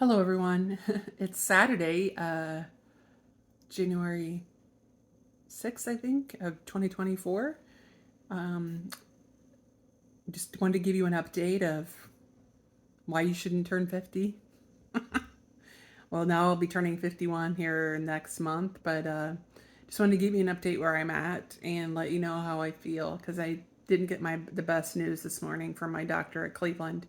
Hello, everyone. It's Saturday, January 6th, I think, of 2024. Um, just wanted to give you an update of why you shouldn't turn 50. Well, now I'll be turning 51 here next month, but just wanted to give you an update where I'm at and let you know how I feel because I didn't get the best news this morning from my doctor at Cleveland.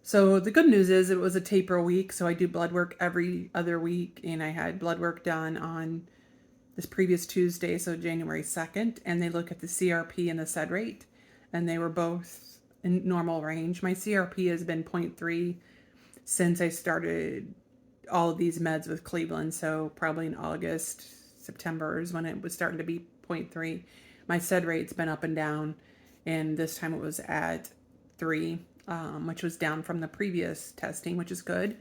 So the good news is it was a taper week, so I do blood work every other week, and I had blood work done on this previous Tuesday, so January 2nd, and they look at the CRP and the SED rate, and they were both in normal range. My CRP has been zero point 0.3 since I started all of these meds with Cleveland, so probably in August, September is when it was starting to be zero point 0.3. My SED rate's been up and down, and this time it was at 3, which was down from the previous testing, which is good.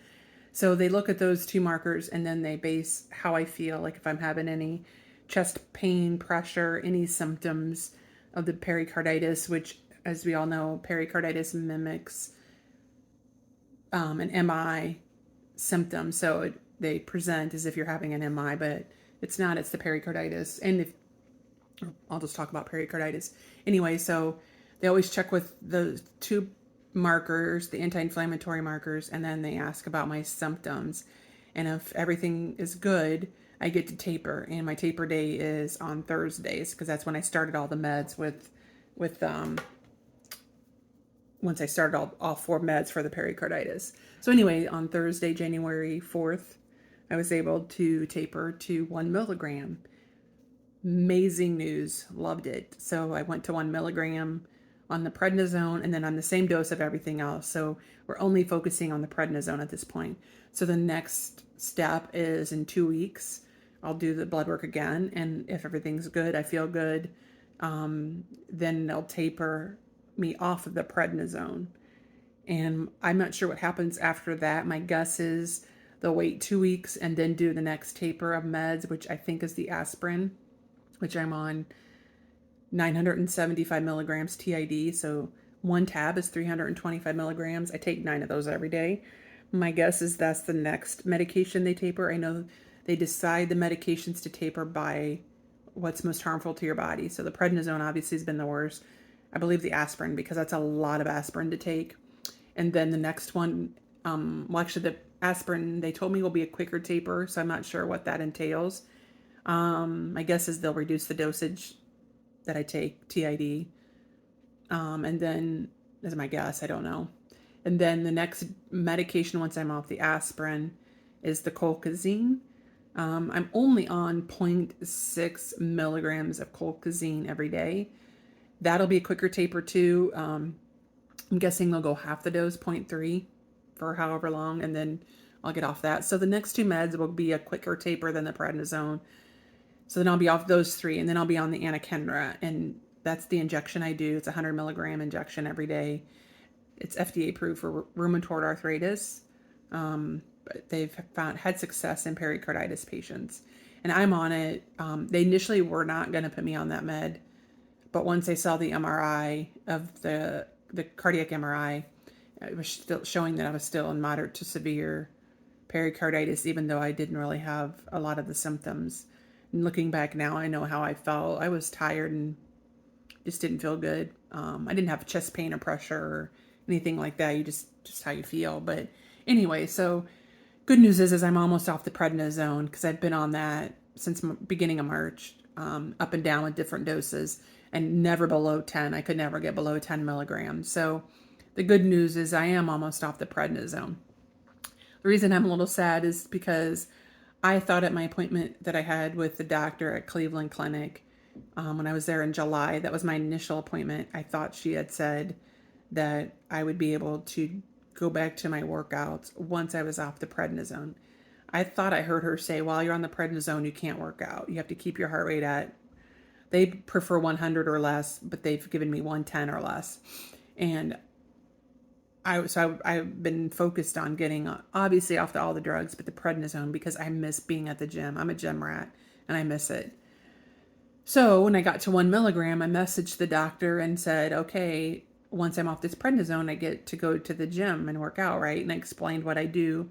So they look at those two markers and then they base how I feel, like if I'm having any chest pain, pressure, any symptoms of the pericarditis, which, as we all know, pericarditis mimics an MI symptom. So they present as if you're having an MI, but it's not, it's the pericarditis. And if I'll just talk about pericarditis anyway, so they always check with the two markers, the anti-inflammatory markers, and then they ask about my symptoms. And if everything is good, I get to taper, and my taper day is on Thursdays because that's when I started all the meds with once I started all four meds for the pericarditis. So anyway, on Thursday, January 4th, I was able to taper to 1 milligram. Amazing news. Loved it. So I went to 1 milligram on the prednisone and then on the same dose of everything else. So we're only focusing on the prednisone at this point. So the next step is in 2 weeks, I'll do the blood work again. And if everything's good, I feel good, then they'll taper me off of the prednisone. And I'm not sure what happens after that. My guess is they'll wait 2 weeks and then do the next taper of meds, which I think is the aspirin, which I'm on 975 milligrams TID. So one tab is 325 milligrams. I take 9 of those every day. My guess is that's the next medication they taper. I know they decide the medications to taper by what's most harmful to your body. So the prednisone obviously has been the worst. I believe the aspirin, because that's a lot of aspirin to take. And then the next one, well, actually, the aspirin they told me will be a quicker taper, so I'm not sure what that entails. My guess is they'll reduce the dosage that I take, TID. And then, as my guess, I don't know. And then the next medication once I'm off the aspirin is the colchicine. I'm only on 0.6 milligrams of colchicine every day. That'll be a quicker taper too. I'm guessing they'll go half the dose, zero point 0.3 for however long, and then I'll get off that. So the next two meds will be a quicker taper than the prednisone. So then I'll be off those three, and then I'll be on the anakinra, and that's the injection I do. It's a 100 milligram injection every day. It's FDA approved for rheumatoid arthritis, but they've had success in pericarditis patients, and I'm on it. They initially were not going to put me on that med, but once they saw the MRI of the cardiac MRI, it was still showing that I was still in moderate to severe pericarditis, even though I didn't really have a lot of the symptoms. And looking back now, I know how I felt. I was tired and just didn't feel good. I didn't have chest pain or pressure or anything like that. You just how you feel. But anyway, so good news is I'm almost off the prednisone because I've been on that since beginning of March, up and down with different doses and never below 10. I could never get below 10 milligrams. So the good news is I am almost off the prednisone. The reason I'm a little sad is because I thought at my appointment that I had with the doctor at Cleveland Clinic, when I was there in July, that was my initial appointment. I thought she had said that I would be able to go back to my workouts once I was off the prednisone. I thought I heard her say, while you're on the prednisone, you can't work out. You have to keep your heart rate at, they prefer 100 or less, but they've given me 110 or less. And I've been focused on getting obviously off all the drugs, but the prednisone because I miss being at the gym. I'm a gym rat and I miss it. So when I got to 1 milligram, I messaged the doctor and said, okay, once I'm off this prednisone, I get to go to the gym and work out, right? And I explained what I do.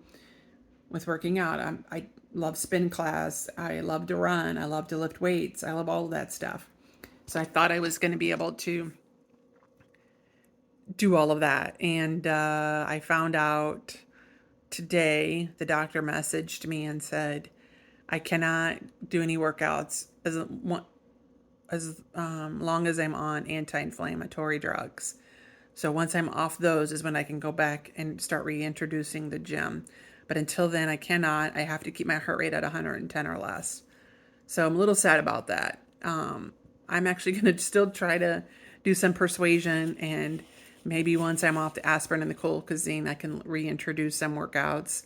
with working out. I love spin class. I love to run. I love to lift weights. I love all of that stuff. So I thought I was going to be able to do all of that. And I found out today, the doctor messaged me and said, I cannot do any workouts as long as I'm on anti-inflammatory drugs. So once I'm off those is when I can go back and start reintroducing the gym. But until then, I cannot. I have to keep my heart rate at 110 or less. So I'm a little sad about that. I'm actually going to still try to do some persuasion, and maybe once I'm off the aspirin and the colchicine, I can reintroduce some workouts.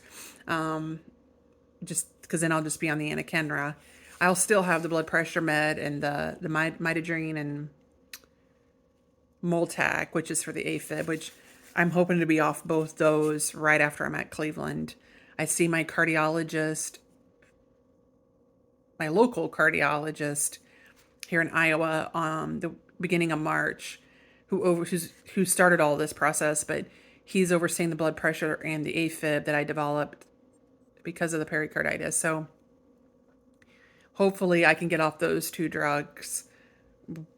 Just because then I'll just be on the anakinra. I'll still have the blood pressure med and the midodrine and Multac, which is for the AFib, which I'm hoping to be off both those right after I'm at Cleveland. I see my cardiologist, my local cardiologist here in Iowa the beginning of March, who started all this process, but he's overseeing the blood pressure and the AFib that I developed because of the pericarditis. So hopefully I can get off those two drugs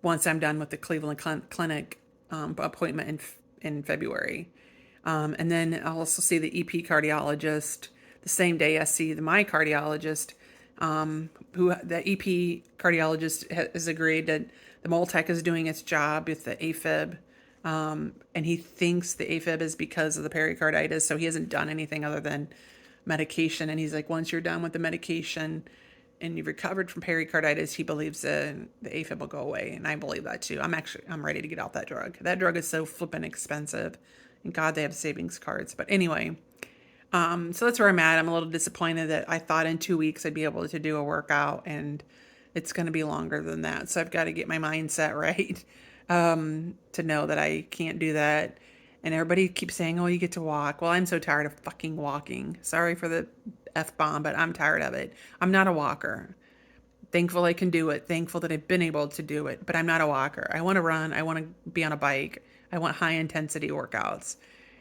once I'm done with the Cleveland Clinic appointment in February. And then I'll also see the EP cardiologist the same day I see my cardiologist, who the EP cardiologist has agreed that the Multac is doing its job with the AFib. And he thinks the AFib is because of the pericarditis. So he hasn't done anything other than medication. And he's like, once you're done with the medication and you've recovered from pericarditis, he believes the AFib will go away. And I believe that too. I'm ready to get off that drug. That drug is so flippin' expensive. And God, they have savings cards. But anyway, so that's where I'm at. I'm a little disappointed that I thought in 2 weeks I'd be able to do a workout, and it's going to be longer than that. So I've got to get my mindset right to know that I can't do that. And everybody keeps saying, oh, you get to walk. Well, I'm so tired of fucking walking. Sorry for the F-bomb, but I'm tired of it. I'm not a walker. Thankful I can do it. Thankful that I've been able to do it, but I'm not a walker. I want to run. I want to be on a bike. I want high intensity workouts.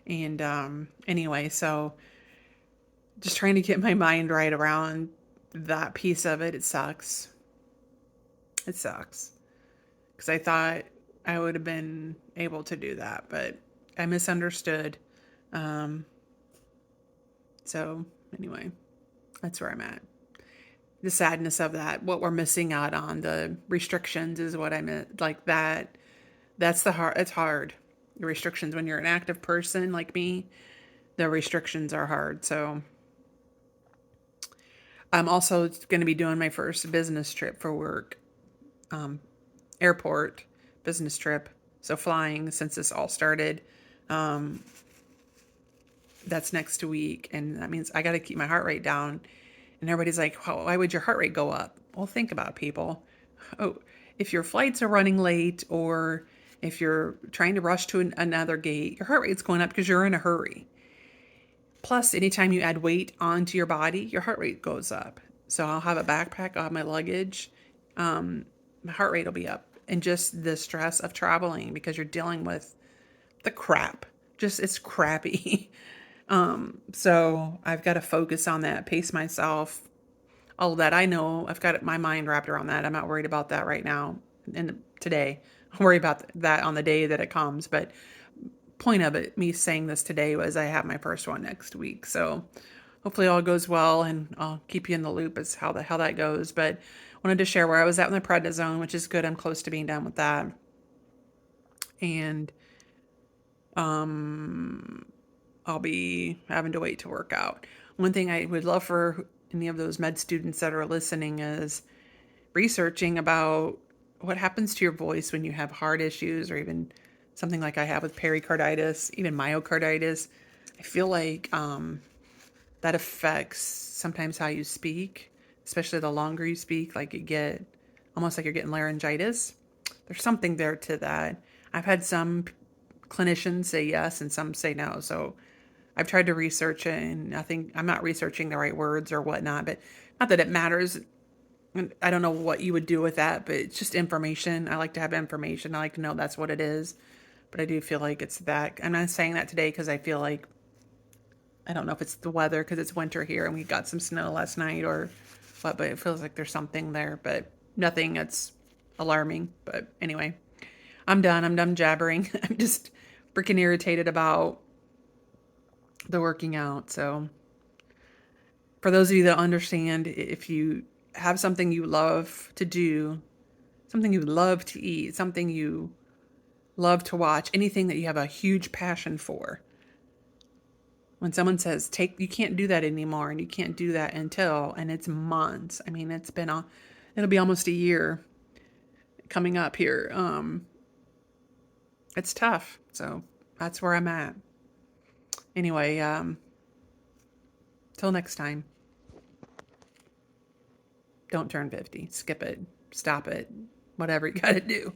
And anyway, so just trying to get my mind right around that piece of it. It sucks. It sucks. Because I thought I would have been able to do that, but I misunderstood. So anyway, that's where I'm at. The sadness of that, what we're missing out on, the restrictions is what I meant. Like that, that's the hard, it's hard. The restrictions when you're an active person like me, the restrictions are hard. So I'm also going to be doing my first business trip for work. Airport business trip. So flying since this all started. That's next week. And that means I got to keep my heart rate down. And everybody's like, why would your heart rate go up? Well, think about it, people. Oh, if your flights are running late or if you're trying to rush to another gate, your heart rate's going up because you're in a hurry. Plus, anytime you add weight onto your body, your heart rate goes up. So I'll have a backpack, I'll have my luggage. My heart rate will be up. And just the stress of traveling because you're dealing with the crap. Just, it's crappy. So I've got to focus on that, pace myself, all of that. I know I've got my mind wrapped around that. I'm not worried about that right now and today. I'll worry about that on the day that it comes. But point of it, me saying this today was I have my first one next week. So hopefully all goes well, and I'll keep you in the loop as how that goes. But I wanted to share where I was at with my prednisone, which is good. I'm close to being done with that. And I'll be having to wait to work out. One thing I would love for any of those med students that are listening is researching about what happens to your voice when you have heart issues or even something like I have with pericarditis, even myocarditis. I feel like that affects sometimes how you speak, especially the longer you speak, like you get almost like you're getting laryngitis. There's something there to that. I've had some clinicians say yes and some say no. So I've tried to research it, and I think I'm not researching the right words or whatnot, but not that it matters. I don't know what you would do with that, but it's just information. I like to have information. I like to know that's what it is, but I do feel like it's that. I'm not saying that today because I feel like I don't know if it's the weather because it's winter here and we got some snow last night or what, but it feels like there's something there, but nothing that's alarming. But anyway, I'm done. I'm done jabbering. I'm just freaking irritated about the working out. So for those of you that understand, if you have something you love to do, something you love to eat, something you love to watch, anything that you have a huge passion for, when someone says you can't do that anymore and you can't do that until, and it's months. I mean, it'll be almost a year coming up here. It's tough. So that's where I'm at. Anyway, till next time, don't turn 50. Skip it. Stop it. Whatever you got to do.